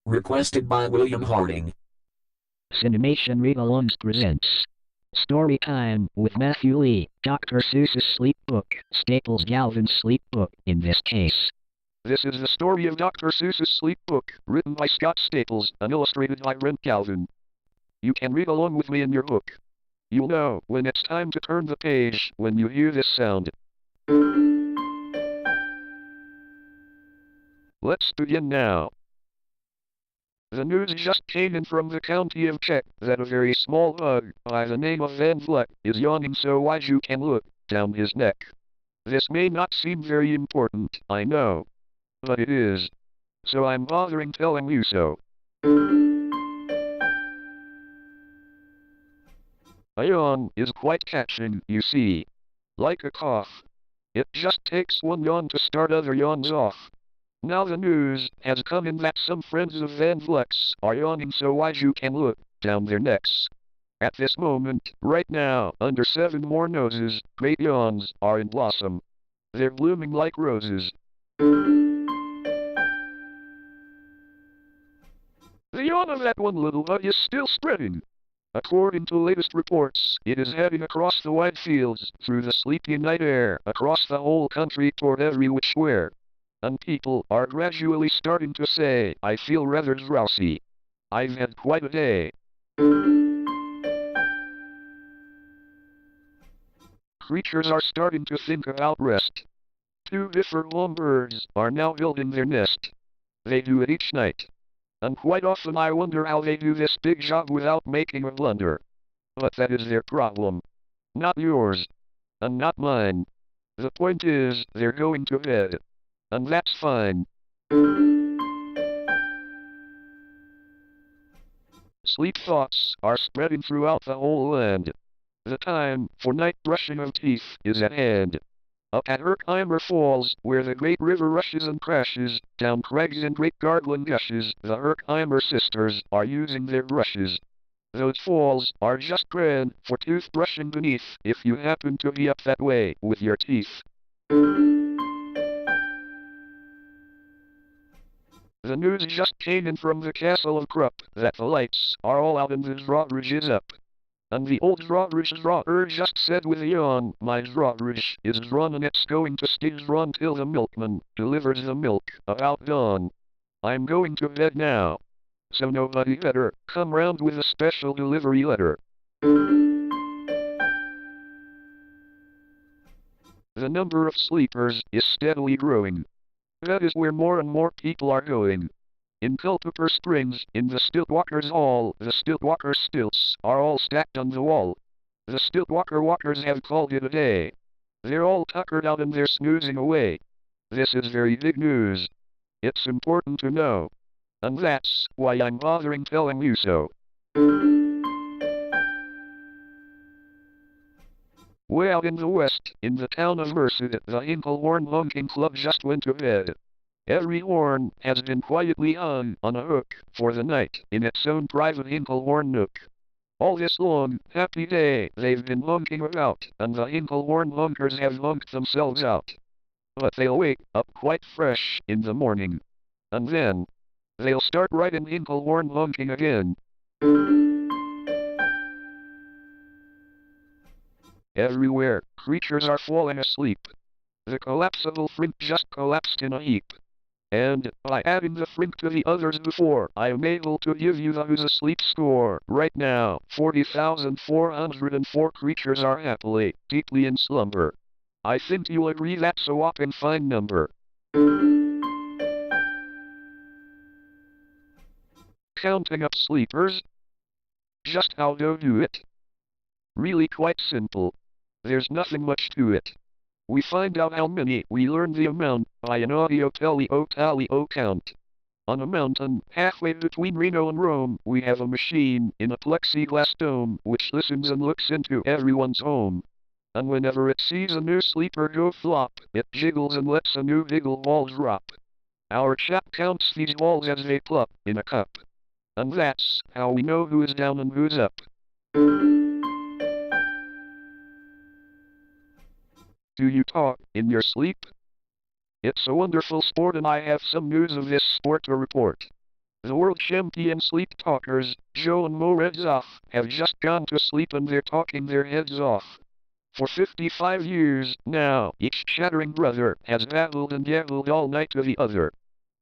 Requested by William Harding. Cinemation Regalons presents Story Time with Matthew Lee, Dr. Seuss's Sleep Book, Staples Galvin's Sleep Book, in this case. This is the story of Dr. Seuss's Sleep Book, written by Scott Staples and illustrated by Brent Galvin. You can read along with me in your book. You'll know when it's time to turn the page when you hear this sound. Let's begin now. The news just came in from the county of Czech that a very small bug by the name of Van Vleck is yawning so wide you can look down his neck. This may not seem very important, I know. But it is. So I'm bothering telling you so. A yawn is quite catching, you see. Like a cough. It just takes one yawn to start other yawns off. Now the news has come in that some friends of Van Vleck's are yawning so wide you can look down their necks. At this moment, right now, under 7 more noses, great yawns are in blossom. They're blooming like roses. The yawn of that one little bug is still spreading. According to latest reports, it is heading across the wide fields, through the sleepy night air, across the whole country toward every which where. And people are gradually starting to say, I feel rather drowsy. I've had quite a day. Creatures are starting to think about rest. 2 different lovebirds are now building their nest. They do it each night. And quite often I wonder how they do this big job without making a blunder. But that is their problem. Not yours. And not mine. The point is, they're going to bed. And that's fine. Sleep thoughts are spreading throughout the whole land. The time for night brushing of teeth is at hand. Up at Herkimer Falls, where the great river rushes and crashes, down crags and great gargling gushes, the Herkimer sisters are using their brushes. Those falls are just grand for toothbrushing beneath, if you happen to be up that way with your teeth. The news just came in from the castle of Krupp that the lights are all out and the drawbridge is up. And the old drawbridge drawer just said with a yawn, my drawbridge is drawn and it's going to stay drawn till the milkman delivers the milk about dawn. I'm going to bed now. So nobody better come round with a special delivery letter. The number of sleepers is steadily growing. That is where more and more people are going. In Culpeper Springs, in the Stiltwalkers Hall, the Stiltwalker stilts are all stacked on the wall. The Stiltwalker walkers have called it a day. They're all tuckered out and they're snoozing away. This is very big news. It's important to know. And that's why I'm bothering telling you so. Way out in the west, in the town of Merced, the Hinklehorn Honking Club just went to bed. Every horn has been quietly hung on a hook for the night in its own private Hinklehorn nook. All this long, happy day they've been honking about, and the Hinklehorn honkers have honked themselves out. But they'll wake up quite fresh in the morning. And then, they'll start right in Hinklehorn honking again. Everywhere, creatures are falling asleep. The collapsible frink just collapsed in a heap. And, by adding the frink to the others before, I am able to give you the who's asleep score. Right now, 40,404 creatures are happily, deeply in slumber. I think you'll agree that's a whopping fine number. Counting up sleepers? Just how to do it? Really quite simple. There's nothing much to it. We find out how many, we learn the amount, by an audio tally count. On a mountain, halfway between Reno and Rome, we have a machine in a plexiglass dome, which listens and looks into everyone's home. And whenever it sees a new sleeper go flop, it jiggles and lets a new wiggle ball drop. Our chap counts these balls as they plop in a cup. And that's how we know who is down and who's up. Do you talk in your sleep? It's a wonderful sport and I have some news of this sport to report. The world champion sleep talkers, Joe and Moredzov, have just gone to sleep and they're talking their heads off. For 55 years now, each chattering brother has babbled and gabbled all night to the other.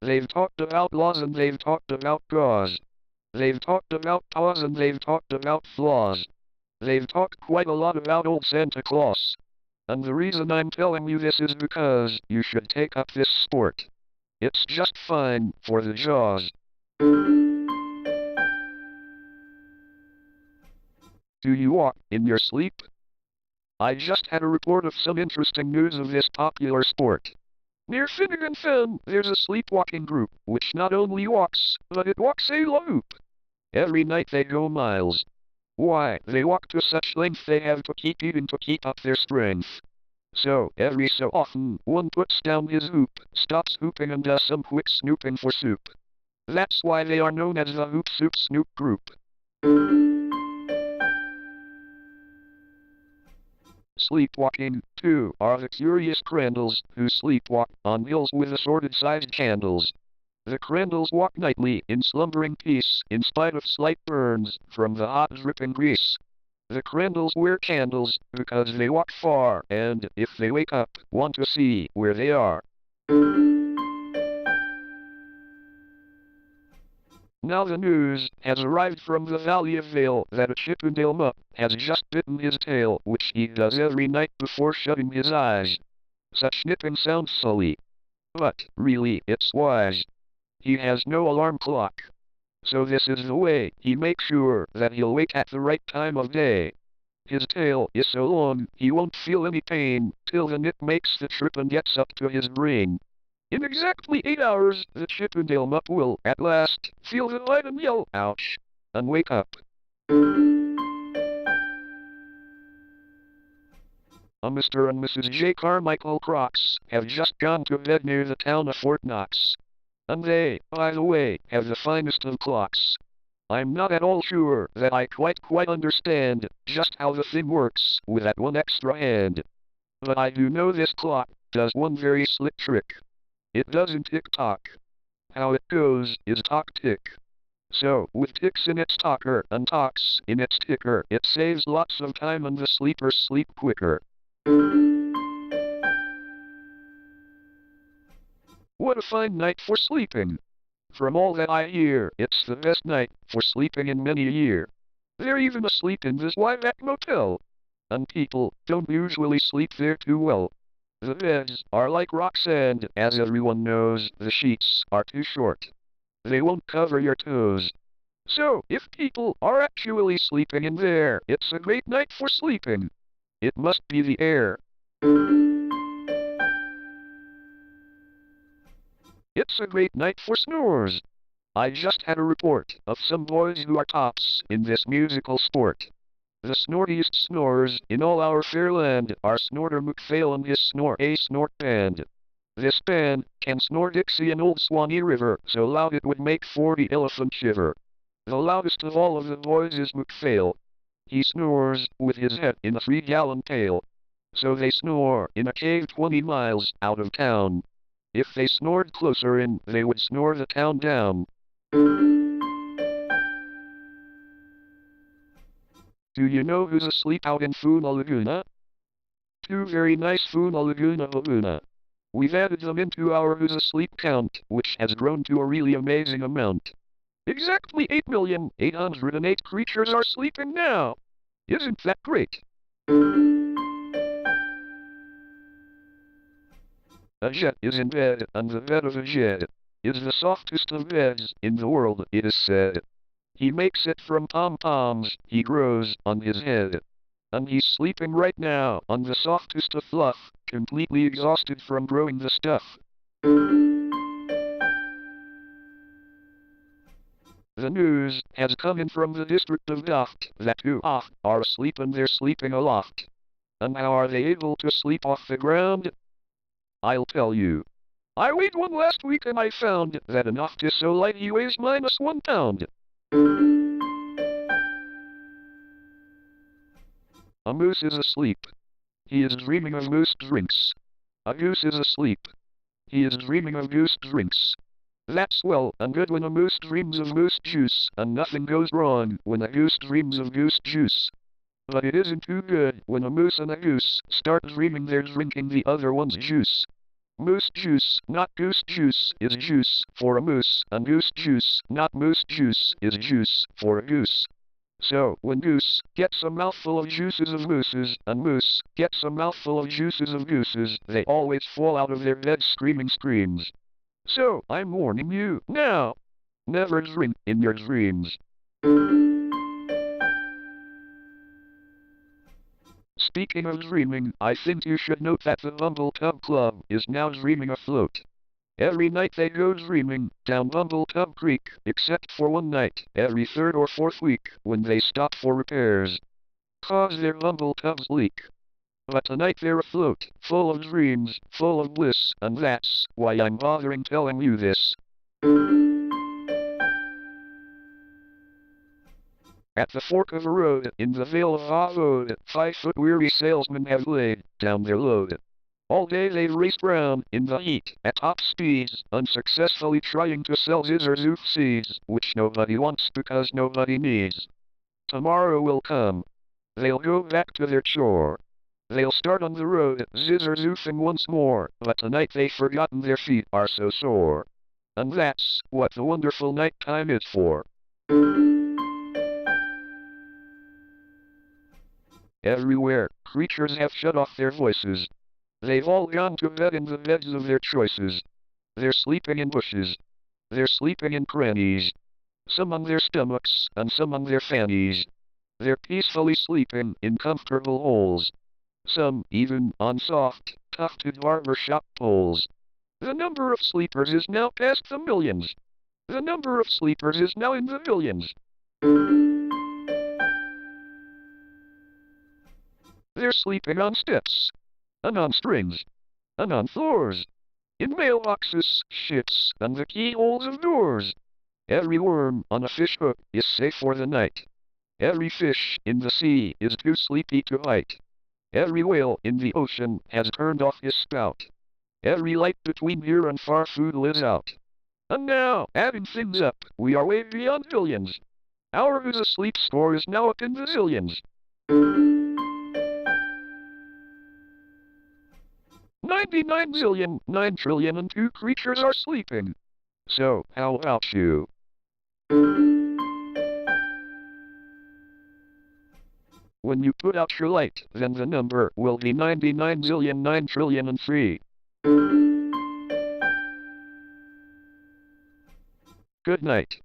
They've talked about laws and they've talked about gauze. They've talked about paws and they've talked about flaws. They've talked quite a lot about old Santa Claus. And the reason I'm telling you this is because you should take up this sport. It's just fine for the jaws. Do you walk in your sleep? I just had a report of some interesting news of this popular sport. Near Finnegan Fen, there's a sleepwalking group, which not only walks, but it walks a loop. Every night they go miles. Why, they walk to such length they have to keep eating to keep up their strength. So, every so often, one puts down his hoop, stops hooping and does some quick snooping for soup. That's why they are known as the Hoop Soup Snoop Group. Sleepwalking, too, are the curious crandalls who sleepwalk on hills with assorted-sized candles. The crandalls walk nightly in slumbering peace in spite of slight burns from the hot dripping grease. The crandalls wear candles because they walk far and, if they wake up, want to see where they are. Now the news has arrived from the Valley of Vale that a Chippendale mutt has just bitten his tail, which he does every night before shutting his eyes. Such nipping sounds silly, but really it's wise. He has no alarm clock. So this is the way he makes sure that he'll wake at the right time of day. His tail is so long he won't feel any pain till the nip makes the trip and gets up to his brain. In exactly 8 hours, the Chippendale mutt will, at last, feel the light and yell, ouch, and wake up. A Mr. and Mrs. J. Carmichael Crocs have just gone to bed near the town of Fort Knox. And they, by the way, have the finest of clocks. I'm not at all sure that I quite understand just how the thing works with that one extra hand. But I do know this clock does one very slick trick. It doesn't tick-tock. How it goes is tock-tick. So, with ticks in its talker and tocks in its ticker, it saves lots of time and the sleepers sleep quicker. What a fine night for sleeping! From all that I hear, it's the best night for sleeping in many a year. They're even asleep in this Wyback motel. And people don't usually sleep there too well. The beds are like rocks and, as everyone knows, the sheets are too short. They won't cover your toes. So, if people are actually sleeping in there, it's a great night for sleeping. It must be the air. It's a great night for snores. I just had a report of some boys who are tops in this musical sport. The snortiest snorers in all our fair land are Snorter McPhail and his Snore A Snort Band. This band can snore Dixie and Old Swanee River so loud it would make 40 elephants shiver. The loudest of all of the boys is McPhail. He snores with his head in a 3-gallon pail. So they snore in a cave 20 miles out of town. If they snored closer in, they would snore the town down. Do you know who's asleep out in Funa Laguna? 2 very nice Funa Laguna Laguna. We've added them into our who's asleep count, which has grown to a really amazing amount. Exactly 8,808 creatures are sleeping now. Isn't that great? A jet is in bed, and the bed of a jet is the softest of beds in the world, it is said. He makes it from pom-poms he grows on his head. And he's sleeping right now on the softest of fluff, completely exhausted from growing the stuff. The news has come in from the district of Doft that 2 are asleep and they're sleeping aloft. And how are they able to sleep off the ground? I'll tell you. I weighed one last week and I found that an oft is so light he weighs -1 pound. A moose is asleep. He is dreaming of moose drinks. A goose is asleep. He is dreaming of goose drinks. That's well and good when a moose dreams of moose juice, and nothing goes wrong when a goose dreams of goose juice. But it isn't too good when a moose and a goose start dreaming they're drinking the other one's juice. Moose juice, not goose juice, is juice for a moose, and goose juice, not moose juice, is juice for a goose. So, when goose gets a mouthful of juices of mooses, and moose gets a mouthful of juices of gooses, they always fall out of their beds screaming screams. So, I'm warning you, now, never drink in your dreams. Speaking of dreaming, I think you should note that the Bumble Tub Club is now dreaming afloat. Every night they go dreaming down Bumble Tub Creek, except for one night, every third or fourth week, when they stop for repairs. 'Cause their Bumble Tubs leak. But tonight they're afloat, full of dreams, full of bliss, and that's why I'm bothering telling you this. At the fork of a road, in the Vale of Avode, 5-foot weary salesmen have laid down their load. All day they've raced round in the heat at top speeds, unsuccessfully trying to sell Zizzer seeds, which nobody wants because nobody needs. Tomorrow will come. They'll go back to their chore. They'll start on the road, Zizzer once more, but tonight they've forgotten their feet are so sore. And that's what the wonderful night time is for. Everywhere, creatures have shut off their voices. They've all gone to bed in the beds of their choices. They're sleeping in bushes. They're sleeping in crannies. Some on their stomachs, and some on their fannies. They're peacefully sleeping in comfortable holes. Some even on soft, tufted barbershop poles. The number of sleepers is now past the millions. The number of sleepers is now in the billions. They're sleeping on steps, and on strings, and on floors, in mailboxes, ships, and the keyholes of doors. Every worm on a fish hook is safe for the night. Every fish in the sea is too sleepy to bite. Every whale in the ocean has turned off his spout. Every light between here and far food lives out. And now, adding things up, we are way beyond billions. Our who's asleep score is now up in the zillions. 99 zillion, 9 trillion and 2 creatures are sleeping. So, how about you? When you put out your light, then the number will be 99 zillion, 9 trillion and 3. Good night.